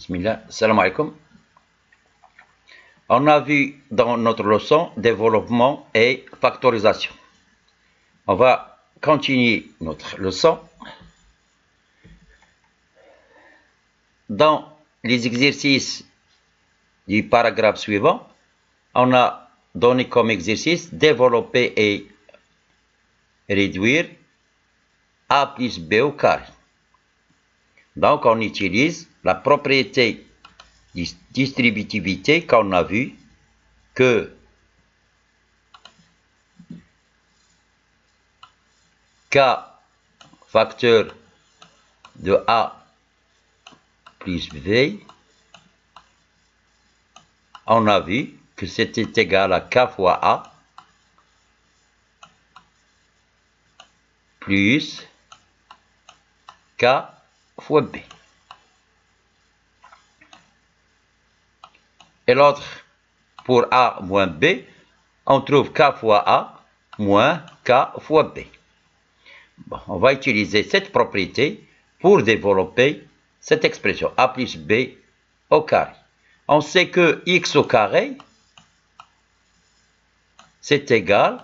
Bismillah, salam alaikum. On a vu dans notre leçon développement et factorisation. On va continuer notre leçon. Dans les exercices du paragraphe suivant, on a donné comme exercice développer et réduire a plus b au carré. Donc on utilise la propriété de distributivité qu'on a vu que k facteur de a plus b, on a vu que c'était égal à k fois a plus k fois b. Et l'autre, pour a moins b, on trouve k fois a moins k fois b. Bon, on va utiliser cette propriété pour développer cette expression a plus b au carré. On sait que x au carré, c'est égal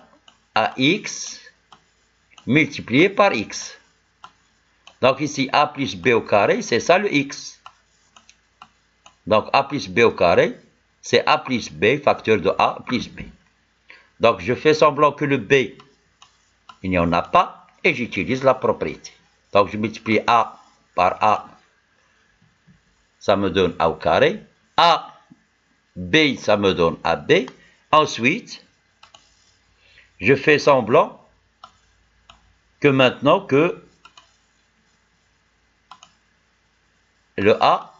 à x multiplié par x. Donc ici, a plus b au carré, c'est ça le x. Donc a plus b au carré, c'est a plus b facteur de a plus b. Donc je fais semblant que le b, il n'y en a pas, et j'utilise la propriété. Donc je multiplie a par a, ça me donne a au carré. A, b, ça me donne ab. Ensuite, je fais semblant que maintenant que le a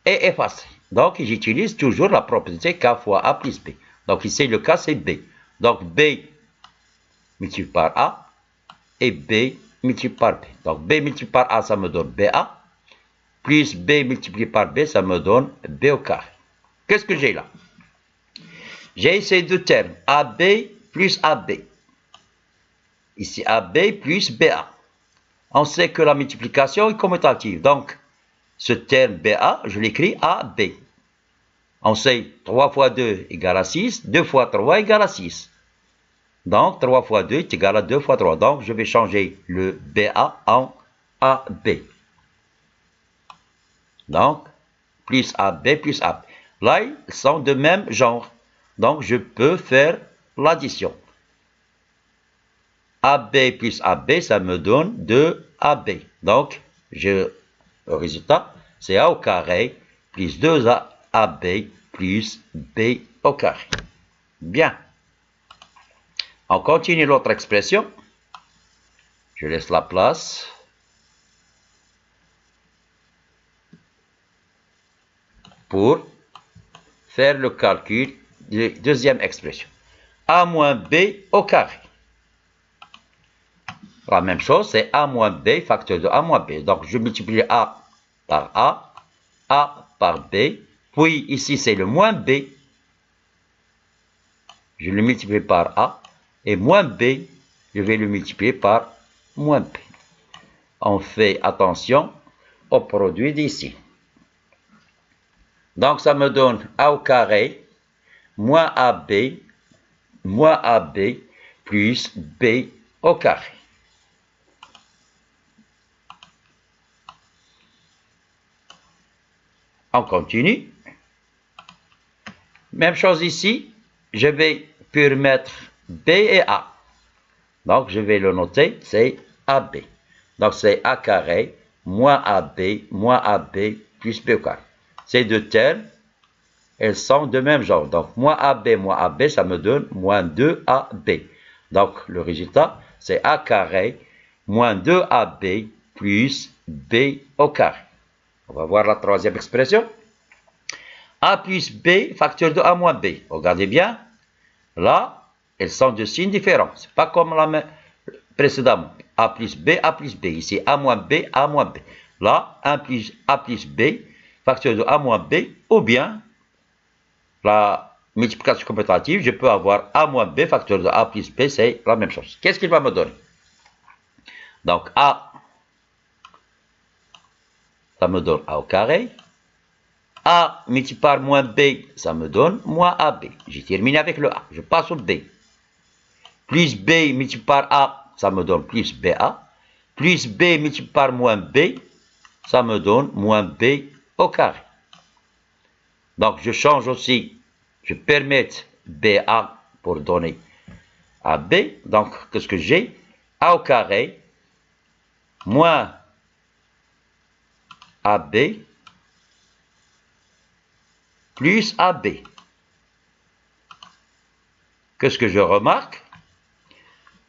est effacé. Donc j'utilise toujours la propriété k fois a plus b. Donc ici le k c'est b. Donc b multiplié par a et b multiplié par b. Donc b multiplié par a, ça me donne ba. Plus b multiplié par b, ça me donne b au carré. Qu'est-ce que j'ai là? J'ai ces deux termes, ab plus ab. Ici ab plus ba. On sait que la multiplication est commutative. Donc ce terme ba, je l'écris ab. On sait 3 fois 2 égale à 6, 2 fois 3 égale à 6. Donc 3 fois 2 est égal à 2 fois 3. Donc je vais changer le ba en ab. Donc plus ab plus ab. Là, ils sont de même genre. Donc je peux faire l'addition. AB plus AB, ça me donne 2AB. Donc, le résultat, c'est A au carré plus 2AB plus B au carré. Bien. On continue l'autre expression. Je laisse la place. Pour faire le calcul de la deuxième expression. A moins B au carré. La même chose, c'est a moins b, facteur de a moins b. Donc, je multiplie a par b, puis ici, c'est le moins b. Je le multiplie par a, et moins b, je vais le multiplier par moins b. On fait attention au produit d'ici. Donc, ça me donne a au carré, moins ab plus b au carré. On continue. Même chose ici, je vais mettre B et A. Donc, je vais le noter, c'est AB. Donc, c'est A carré moins AB plus B au carré. Ces deux termes, elles sont de même genre. Donc, moins AB, ça me donne moins 2AB. Donc, le résultat, c'est A carré moins 2AB plus B au carré. On va voir la troisième expression. A plus B, facteur de A moins B. Regardez bien. Là, elles sont de signes différents. Ce n'est pas comme la précédemment. A plus B. Ici, A moins B. Là, A plus B, facteur de A moins B, ou bien la multiplication commutative, je peux avoir A moins B, facteur de A plus B, c'est la même chose. Qu'est-ce qu'il va me donner? Donc, A, ça ça me donne A au carré. A multiplié par moins B, ça me donne moins AB. J'ai terminé avec le A, je passe au B. Plus B multiplié par A, ça me donne plus BA. Plus B multiplié par moins B, ça me donne moins B au carré. Donc, je change aussi, je permets BA pour donner AB. Donc, qu'est-ce que j'ai? A au carré moins AB plus AB. Qu'est-ce que je remarque?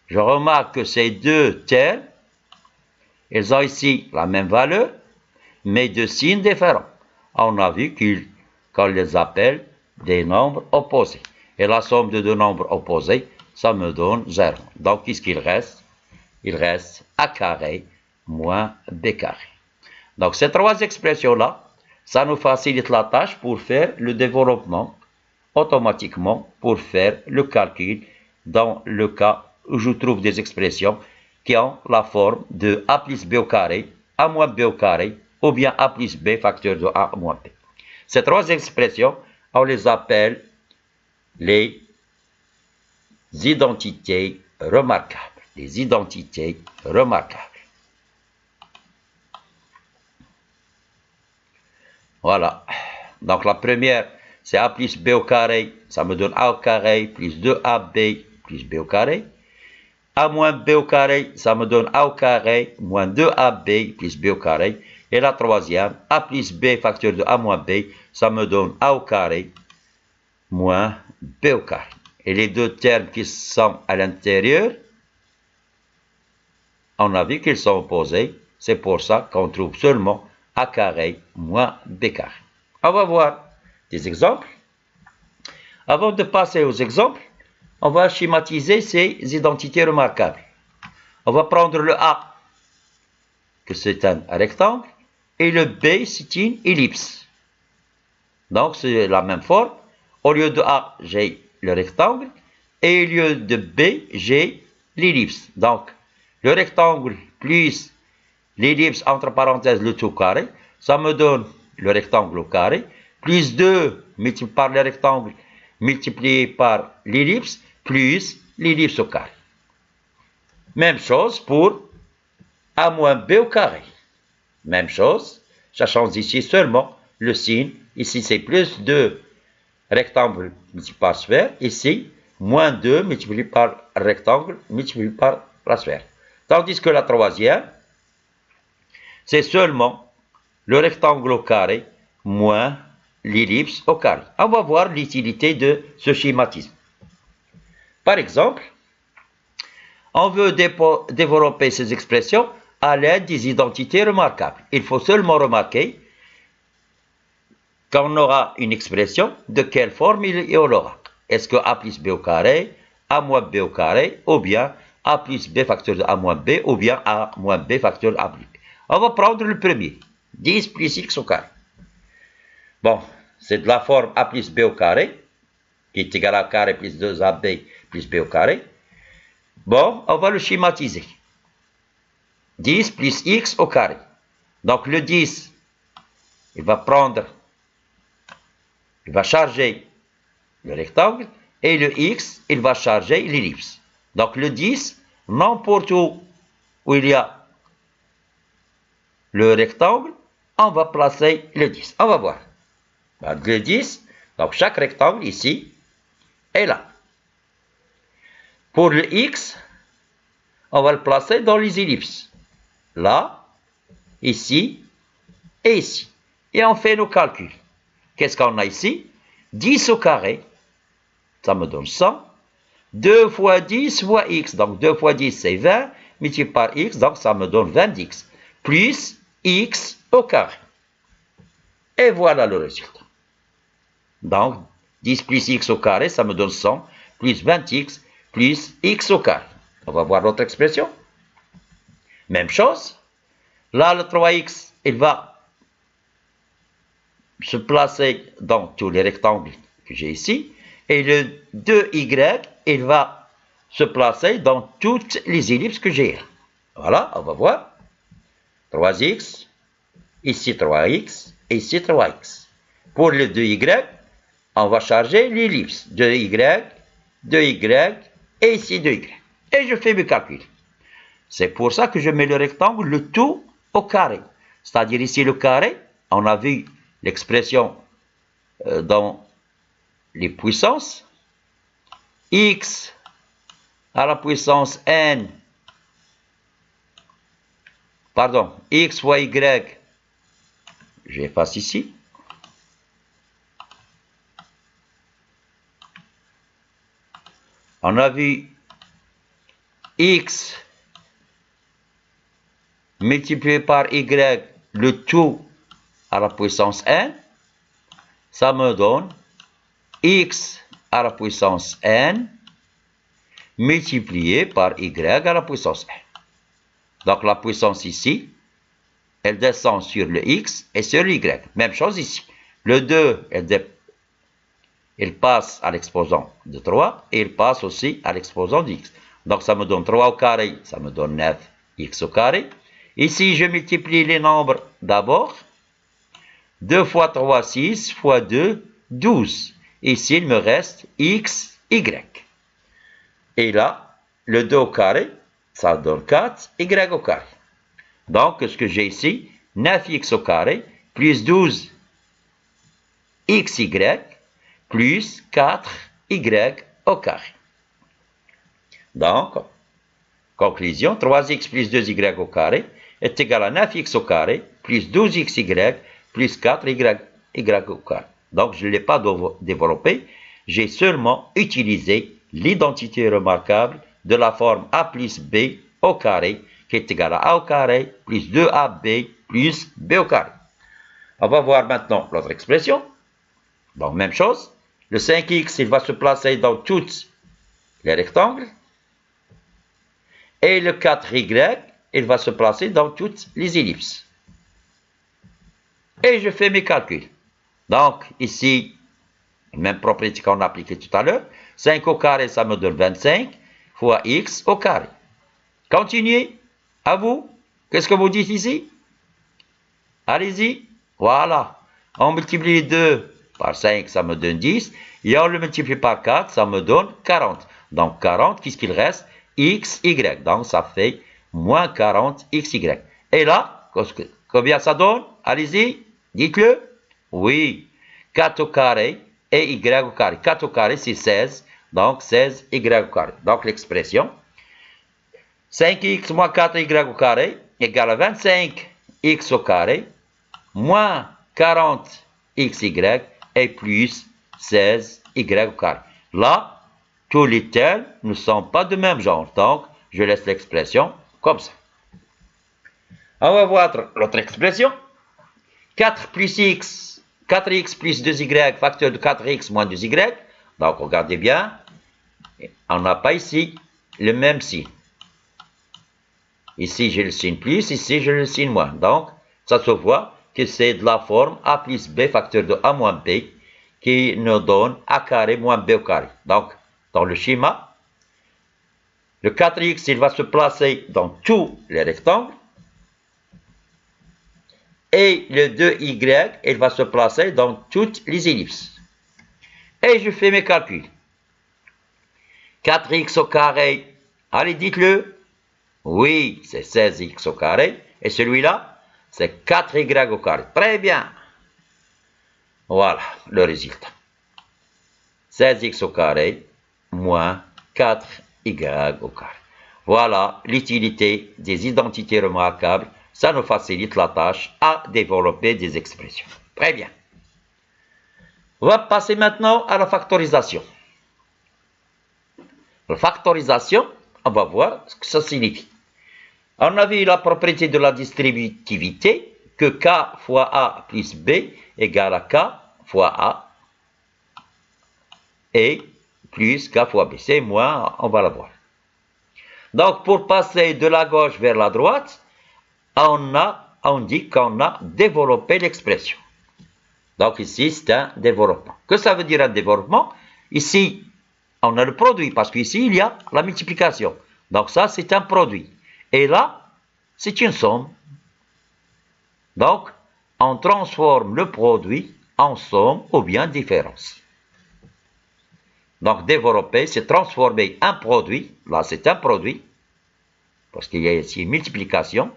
Je remarque que ces deux termes, ils ont ici la même valeur, mais de signes différents. On a vu qu'on les appelle des nombres opposés. Et la somme de deux nombres opposés, ça me donne 0. Donc, qu'est-ce qu'il reste? Il reste A carré moins B carré. Donc, ces trois expressions-là, ça nous facilite la tâche pour faire le développement automatiquement, pour faire le calcul dans le cas où je trouve des expressions qui ont la forme de A plus B au carré, A moins B au carré, ou bien A plus B facteur de A moins B. Ces trois expressions, on les appelle les identités remarquables. Les identités remarquables. Voilà. Donc la première, c'est A plus B au carré, ça me donne A au carré plus 2AB plus B au carré. A moins B au carré, ça me donne A au carré moins 2AB plus B au carré. Et la troisième, A plus B facteur de A moins B, ça me donne A au carré moins B au carré. Et les deux termes qui sont à l'intérieur, on a vu qu'ils sont opposés. C'est pour ça qu'on trouve seulement A carré moins B carré. On va voir des exemples. Avant de passer aux exemples, on va schématiser ces identités remarquables. On va prendre le A, que c'est un rectangle, et le B, c'est une ellipse. Donc, c'est la même forme. Au lieu de A, j'ai le rectangle, et au lieu de B, j'ai l'ellipse. Donc, le rectangle plus l'ellipse, entre parenthèses, le tout carré, ça me donne le rectangle au carré, plus 2 multiplié par le rectangle, multiplié par l'ellipse, plus l'ellipse au carré. Même chose pour A moins B au carré. Même chose, ça change ici seulement le signe. Ici, c'est plus 2 rectangle multiplié par sphère. Ici, moins 2 multiplié par rectangle multiplié par la sphère. Tandis que la troisième, c'est seulement le rectangle au carré moins l'ellipse au carré. On va voir l'utilité de ce schématisme. Par exemple, on veut développer ces expressions à l'aide des identités remarquables. Il faut seulement remarquer qu'on aura une expression, de quelle forme il y aura. Est-ce que A plus B au carré, A moins B au carré, ou bien A plus B facteur de A moins B, ou bien A moins B facteur de A plus B. On va prendre le premier, 10 plus X au carré. Bon, c'est de la forme A plus B au carré, qui est égal à carré plus 2AB plus B au carré. Bon, on va le schématiser. 10 plus X au carré. Donc le 10, il va charger le rectangle, et le X, il va charger l'ellipse. Donc le 10, n'importe où il y a le rectangle, on va placer le 10. On va voir. Le 10, donc chaque rectangle ici est là. Pour le X, on va le placer dans les ellipses. Là, ici et ici. Et on fait nos calculs. Qu'est-ce qu'on a ici? 10 au carré, ça me donne 100. 2 fois 10 fois X, donc 2 fois 10 c'est 20, multiplié par X, donc ça me donne 20X, plus X au carré. Et voilà le résultat. Donc, 10 plus X au carré, ça me donne 100, plus 20X, plus X au carré. On va voir l'autre expression. Même chose. Là, le 3X, il va se placer dans tous les rectangles que j'ai ici. Et le 2Y, il va se placer dans toutes les ellipses que j'ai. Voilà, on va voir. 3X Ici 3x et ici 3x. Pour le 2y, on va charger l'ellipse. 2y, 2y et ici 2y. Et je fais mes calculs. C'est pour ça que je mets le rectangle, le tout au carré. C'est-à-dire ici le carré, on a vu l'expression dans les puissances. X à la puissance n, pardon, x fois y, j'efface ici. On a vu x multiplié par y, le tout à la puissance n, ça me donne x à la puissance n multiplié par y à la puissance n. Donc la puissance ici, elle descend sur le x et sur le y. Même chose ici. Le 2, elle passe à l'exposant de 3 et elle passe aussi à l'exposant de x. Donc ça me donne 3 au carré, ça me donne 9x au carré. Ici, je multiplie les nombres d'abord. 2 fois 3, 6, fois 2, 12. Ici, il me reste x, y. Et là, le 2 au carré, ça donne 4, y au carré. Donc, ce que j'ai ici, 9x au carré, plus 12 xy, plus 4y au carré. Donc, conclusion, 3x plus 2y au carré est égal à 9x au carré, plus 12xy, plus 4y au carré. Donc, je ne l'ai pas développé, j'ai seulement utilisé l'identité remarquable de la forme a plus b au carré, qui est égal à a au carré, plus 2ab, plus b au carré. On va voir maintenant l'autre expression. Donc, même chose. Le 5x, il va se placer dans tous les rectangles. Et le 4y, il va se placer dans toutes les ellipses. Et je fais mes calculs. Donc, ici, même propriété qu'on a appliquée tout à l'heure. 5 au carré, ça me donne 25 fois x au carré. Continuez. À vous. Qu'est-ce que vous dites ici? Allez-y. Voilà. On multiplie 2 par 5, ça me donne 10. Et on le multiplie par 4, ça me donne 40. Donc 40, qu'est-ce qu'il reste? X, Y. Donc ça fait moins 40 XY. Et là, combien ça donne? Allez-y, dites-le. Oui, 4 au carré et Y au carré. 4 au carré, c'est 16. Donc 16 Y au carré. Donc l'expression 5x moins 4y au carré égale à 25x au carré moins 40xy et plus 16y au carré. Là, tous les termes ne sont pas de même genre. Donc, je laisse l'expression comme ça. On va voir l'autre expression. 4 plus x, 4x plus 2y, facteur de 4x moins 2y. Donc, regardez bien. On n'a pas ici le même signe. Ici, j'ai le signe plus, ici, j'ai le signe moins. Donc, ça se voit que c'est de la forme a plus b facteur de a moins b qui nous donne a carré moins b au carré. Donc, dans le schéma, le 4x, il va se placer dans tous les rectangles. Et le 2y, il va se placer dans toutes les ellipses. Et je fais mes calculs. 4x au carré, allez, dites-le. Oui, c'est 16x au carré. Et celui-là, c'est 4y au carré. Très bien. Voilà le résultat. 16x au carré moins 4y au carré. Voilà l'utilité des identités remarquables. Ça nous facilite la tâche à développer des expressions. Très bien. On va passer maintenant à la factorisation. La factorisation, on va voir ce que ça signifie. On a vu la propriété de la distributivité, que k fois a plus b égale à k fois a et plus k fois b. C'est moins, on va la voir. Donc, pour passer de la gauche vers la droite, on dit qu'on a développé l'expression. Donc ici, c'est un développement. Que ça veut dire un développement? Ici, on a le produit, parce qu'ici, il y a la multiplication. Donc ça, c'est un produit. Et là, c'est une somme. Donc, on transforme le produit en somme ou bien différence. Donc, développer, c'est transformer un produit, là c'est un produit, parce qu'il y a ici une multiplication,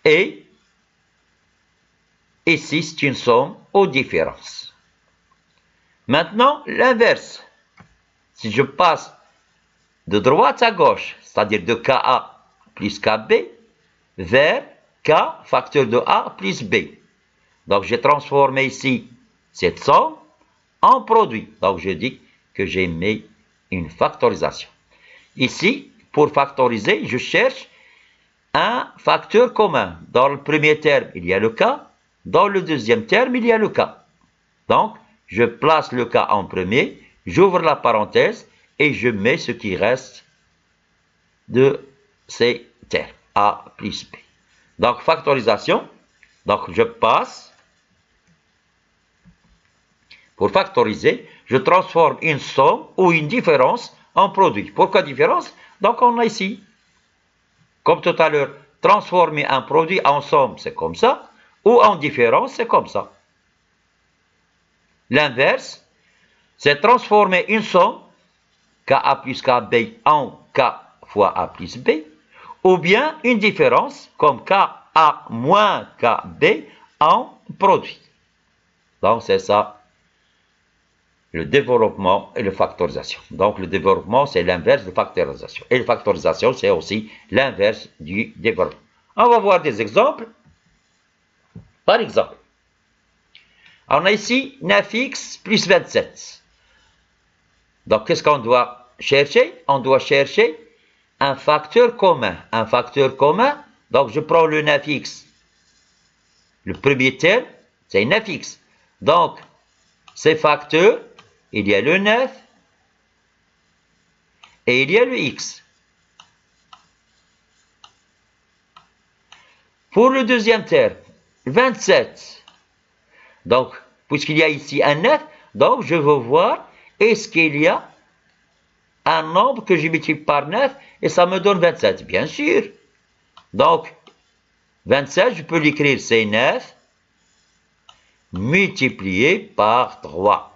et ici c'est une somme ou différence. Maintenant, l'inverse. Si je passe de droite à gauche, c'est-à-dire de KA plus KB, vers K facteur de A plus B. Donc, j'ai transformé ici cette somme en produit. Donc, je dis que j'ai mis une factorisation. Ici, pour factoriser, je cherche un facteur commun. Dans le premier terme, il y a le K. Dans le deuxième terme, il y a le K. Donc, je place le K en premier, j'ouvre la parenthèse et je mets ce qui reste de ces termes, A plus B. Donc, factorisation. Donc, je passe. Pour factoriser, je transforme une somme ou une différence en produit. Pourquoi différence? Donc, on a ici, comme tout à l'heure, transformer un produit en somme, c'est comme ça, ou en différence, c'est comme ça. L'inverse, c'est transformer une somme, KA plus KB, en K fois A plus B, ou bien une différence, comme KA moins KB, en produit. Donc, c'est ça, le développement et la factorisation. Donc, le développement, c'est l'inverse de factorisation. Et la factorisation, c'est aussi l'inverse du développement. On va voir des exemples. Par exemple, on a ici 9x plus 27. Donc, qu'est-ce qu'on doit chercher? On doit chercher un facteur commun. Un facteur commun, donc je prends le 9x. Le premier terme, c'est 9x. Donc, ces facteurs, il y a le 9 et il y a le x. Pour le deuxième terme, 27. Donc, puisqu'il y a ici un 9, donc je veux voir est-ce qu'il y a un nombre que je multiplie par 9 et ça me donne 27. Bien sûr. Donc, 27, je peux l'écrire, c'est 9 multiplié par 3.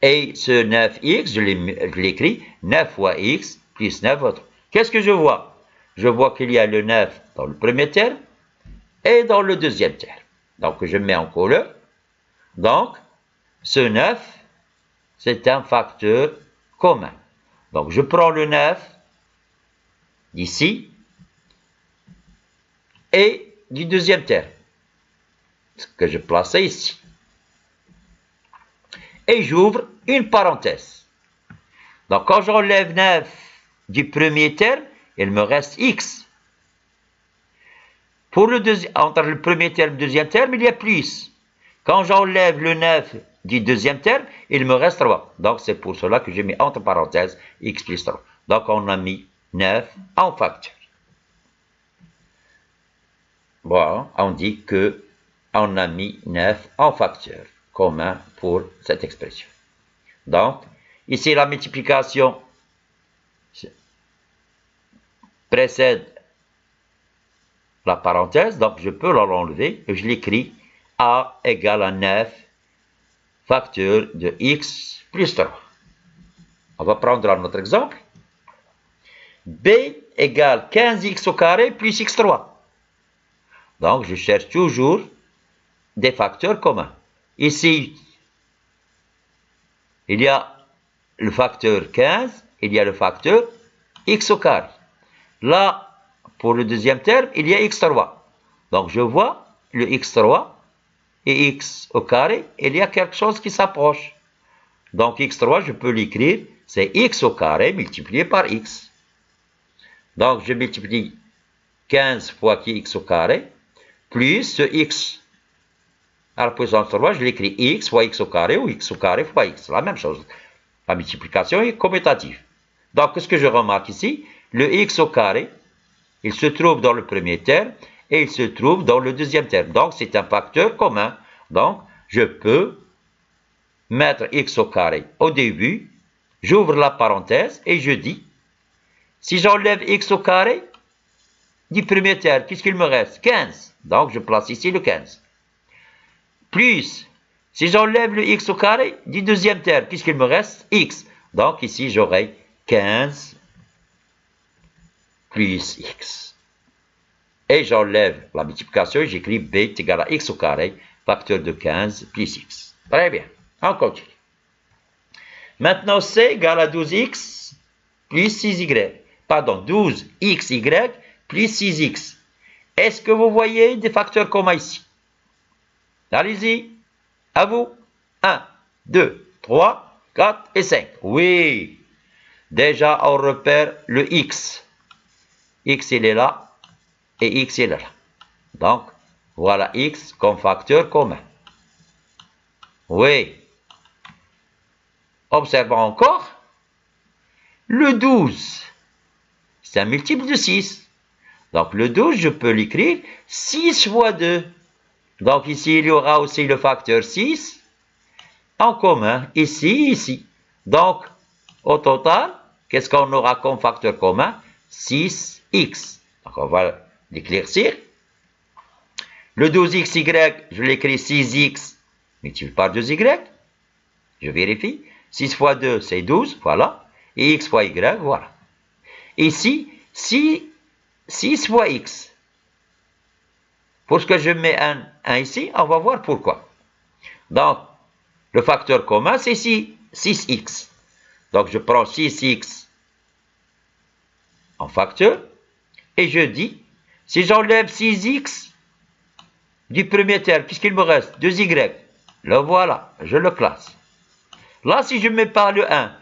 Et ce 9x, je l'écris 9 fois x plus 9 autres. Qu'est-ce que je vois? Je vois qu'il y a le 9 dans le premier terme et dans le deuxième terme. Donc, je mets en couleur. Donc, ce 9, c'est un facteur commun. Donc, je prends le 9 d'ici et du deuxième terme, que je place ici. Et j'ouvre une parenthèse. Donc, quand j'enlève 9 du premier terme, il me reste x. Pour entre le premier terme et le deuxième terme, il y a plus. Quand j'enlève le 9 du deuxième terme, il me reste 3. Donc, c'est pour cela que j'ai mis entre parenthèses x plus 3. Donc, on a mis 9 en facteur. Bon, on dit que on a mis 9 en facteur commun pour cette expression. Donc, ici, la multiplication précède la parenthèse, donc je peux l'enlever et je l'écris A égale à 9 facteur de x plus 3. On va prendre un autre exemple. B égale 15x au carré plus x3. Donc, je cherche toujours des facteurs communs. Ici, il y a le facteur 15, il y a le facteur x au carré. Là, pour le deuxième terme, il y a x3. Donc, je vois le x3 et x au carré, il y a quelque chose qui s'approche. Donc, x3, je peux l'écrire, c'est x au carré multiplié par x. Donc, je multiplie 15 fois x au carré, plus ce x à la puissance 3, je l'écris x fois x au carré ou x au carré fois x. La même chose. La multiplication est commutative. Donc, qu'est-ce que je remarque ici? Le x au carré, il se trouve dans le premier terme et il se trouve dans le deuxième terme. Donc, c'est un facteur commun. Donc, je peux mettre x au carré au début, j'ouvre la parenthèse et je dis, si j'enlève x au carré, du premier terme, qu'est-ce qu'il me reste? 15. Donc, je place ici le 15. Plus, si j'enlève le x au carré du deuxième terme, qu'est-ce qu'il me reste? X. Donc, ici, j'aurai 15 plus x. Et j'enlève la multiplication et j'écris b est égal à x au carré, facteur de 15 plus x. Très bien, on continue. Maintenant, c égale à 12x plus 6y. Pardon, 12xy plus 6x. Est-ce que vous voyez des facteurs communs ici? Allez-y, à vous. 1, 2, 3, 4 et 5. Oui, déjà on repère le x. X il est là et x il est là. Donc, voilà x comme facteur commun. Oui. Observons encore. Le 12, c'est un multiple de 6. Donc, le 12, je peux l'écrire 6 fois 2. Donc, ici, il y aura aussi le facteur 6 en commun, ici, ici. Donc, au total, qu'est-ce qu'on aura comme facteur commun? 6x. Donc, on va l'éclaircir. Le 12xy, je l'écris 6x multiplié par 2y. Je vérifie. 6 fois 2, c'est 12, voilà. Et x fois y, voilà. Ici, 6 fois x. Pour que je mets un ici, on va voir pourquoi. Donc, le facteur commun, c'est 6x. Donc, je prends 6x en facteur. Et je dis, si j'enlève 6x du premier terme, puisqu'il me reste 2y, le voilà, je le classe. Là, si je ne mets pas le 1,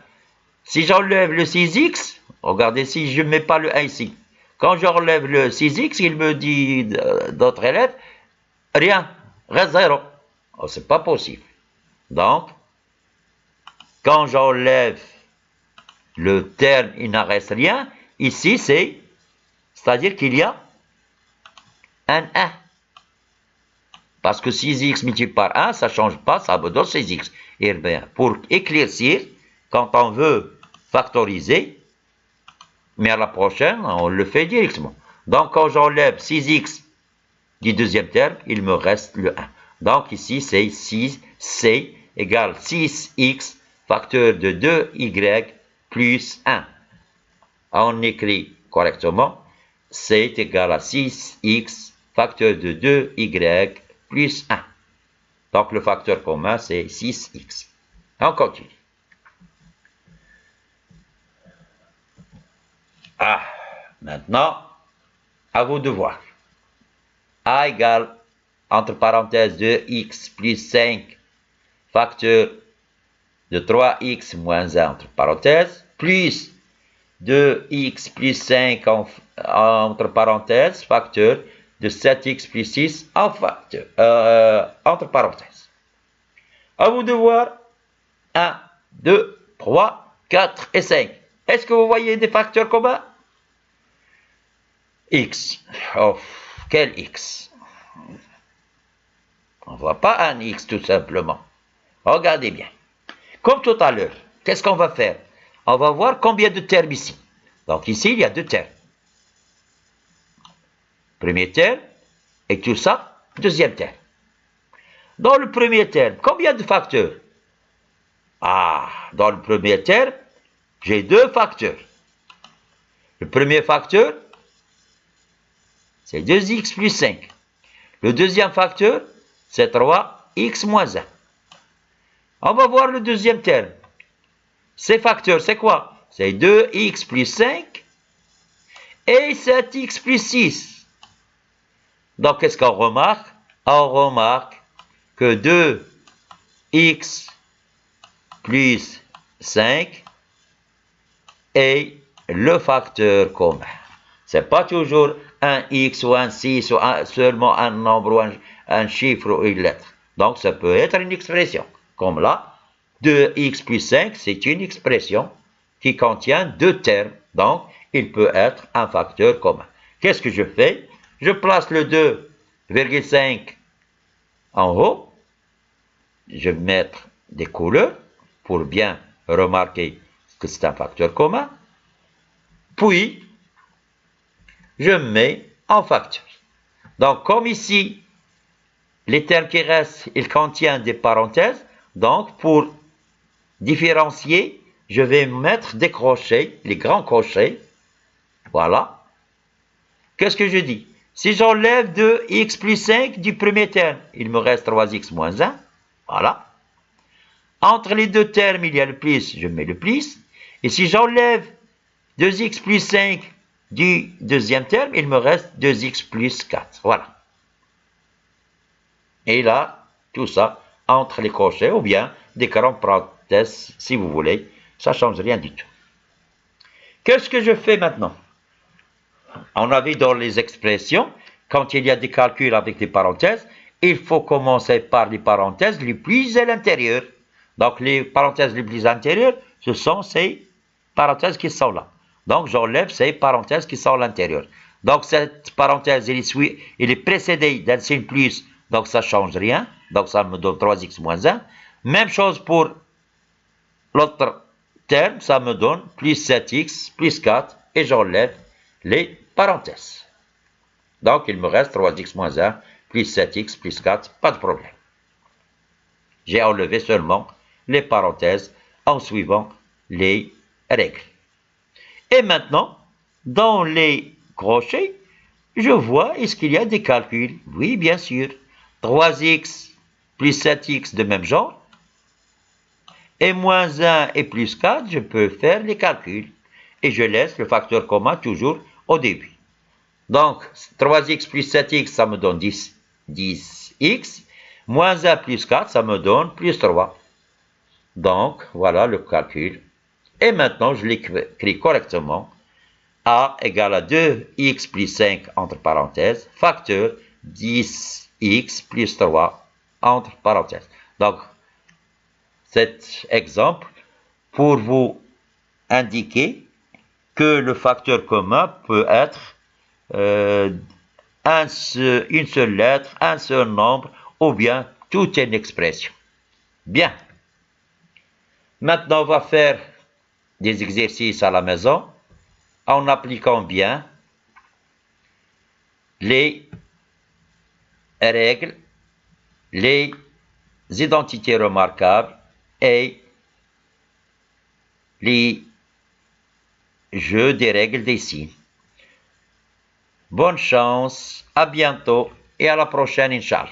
si j'enlève le 6x, regardez si je ne mets pas le 1 ici. Quand j'enlève le 6x, il me dit, d'autres élèves, rien, reste 0. Oh, c'est pas possible. Donc, quand j'enlève le terme, il n'en reste rien. Ici, c'est-à-dire qu'il y a un 1. Parce que 6x multiplié par 1, ça ne change pas, ça me donne 6x. Et bien, pour éclaircir, quand on veut factoriser, mais à la prochaine, on le fait directement. Donc, quand j'enlève 6x du deuxième terme, il me reste le 1. Donc, ici, c'est 6c égale 6x facteur de 2y plus 1. On écrit correctement, c est égal à 6x facteur de 2y plus 1. Donc, le facteur commun, c'est 6x. On continue. Ah, maintenant, à vous de voir. A égale, entre parenthèses, 2x plus 5 facteur de 3x moins 1, entre parenthèses, plus 2x plus 5 entre parenthèses, facteur de 7x plus 6 en facteur, entre parenthèses. À vous de voir 1, 2, 3, 4 et 5. Est-ce que vous voyez des facteurs communs? X. Oh, quel X? On ne voit pas un X tout simplement. Regardez bien. Comme tout à l'heure, qu'est-ce qu'on va faire? On va voir combien de termes ici. Donc ici, il y a 2 termes. Premier terme, et tout ça, deuxième terme. Dans le premier terme, combien de facteurs? Ah, dans le premier terme, j'ai 2 facteurs. Le premier facteur, c'est 2x plus 5. Le deuxième facteur, c'est 3x moins 1. On va voir le deuxième terme. Ces facteurs, c'est quoi? C'est 2x plus 5 et 7x plus 6. Donc, qu'est-ce qu'on remarque? On remarque que 2x plus 5 est le facteur commun. Ce n'est pas toujours un x ou un 6 ou seulement un nombre ou un chiffre ou une lettre. Donc, ça peut être une expression. Comme là, 2x plus 5, c'est une expression qui contient 2 termes. Donc, il peut être un facteur commun. Qu'est-ce que je fais? Je place le 2,5 en haut. Je vais mettre des couleurs pour bien remarquer que c'est un facteur commun. Puis, je mets en facteur. Donc, comme ici, les termes qui restent, ils contiennent des parenthèses. Donc, pour différencier, je vais mettre des crochets, les grands crochets. Voilà. Qu'est-ce que je dis? Si j'enlève 2x plus 5 du premier terme, il me reste 3x moins 1. Voilà. Entre les deux termes, il y a le plus, je mets le plus. Et si j'enlève 2x plus 5 du deuxième terme, il me reste 2x plus 4. Voilà. Et là, tout ça entre les crochets ou bien des grandes parenthèses, si vous voulez. Ça ne change rien du tout. Qu'est-ce que je fais maintenant? On a vu dans les expressions, quand il y a des calculs avec des parenthèses, il faut commencer par les parenthèses les plus à l'intérieur. Donc, les parenthèses les plus intérieures, ce sont ces parenthèses qui sont là. Donc, j'enlève ces parenthèses qui sont à l'intérieur. Donc, cette parenthèse, elle est précédée d'un signe plus, donc ça ne change rien. Donc, ça me donne 3x moins 1. Même chose pour l'autre terme, ça me donne plus 7x plus 4 et j'enlève les parenthèses. Donc, il me reste 3x moins 1 plus 7x plus 4, pas de problème. J'ai enlevé seulement les parenthèses en suivant les règles. Et maintenant, dans les crochets, je vois, est-ce qu'il y a des calculs? Oui, bien sûr. 3x plus 7x de même genre. Et moins 1 et plus 4, je peux faire les calculs. Et je laisse le facteur commun toujours au début. Donc, 3x plus 7x, ça me donne 10x. Moins 1 plus 4, ça me donne plus 3. Donc, voilà le calcul. Et maintenant, je l'écris correctement. A égale à 2x plus 5 entre parenthèses, facteur 10x plus 3 entre parenthèses. Donc, cet exemple pour vous indiquer que le facteur commun peut être une seule lettre, un seul nombre, ou bien toute une expression. Bien. Maintenant, on va faire des exercices à la maison en appliquant bien les règles, les identités remarquables et les jeux des règles des signes. Bonne chance, à bientôt et à la prochaine, Inch'Allah.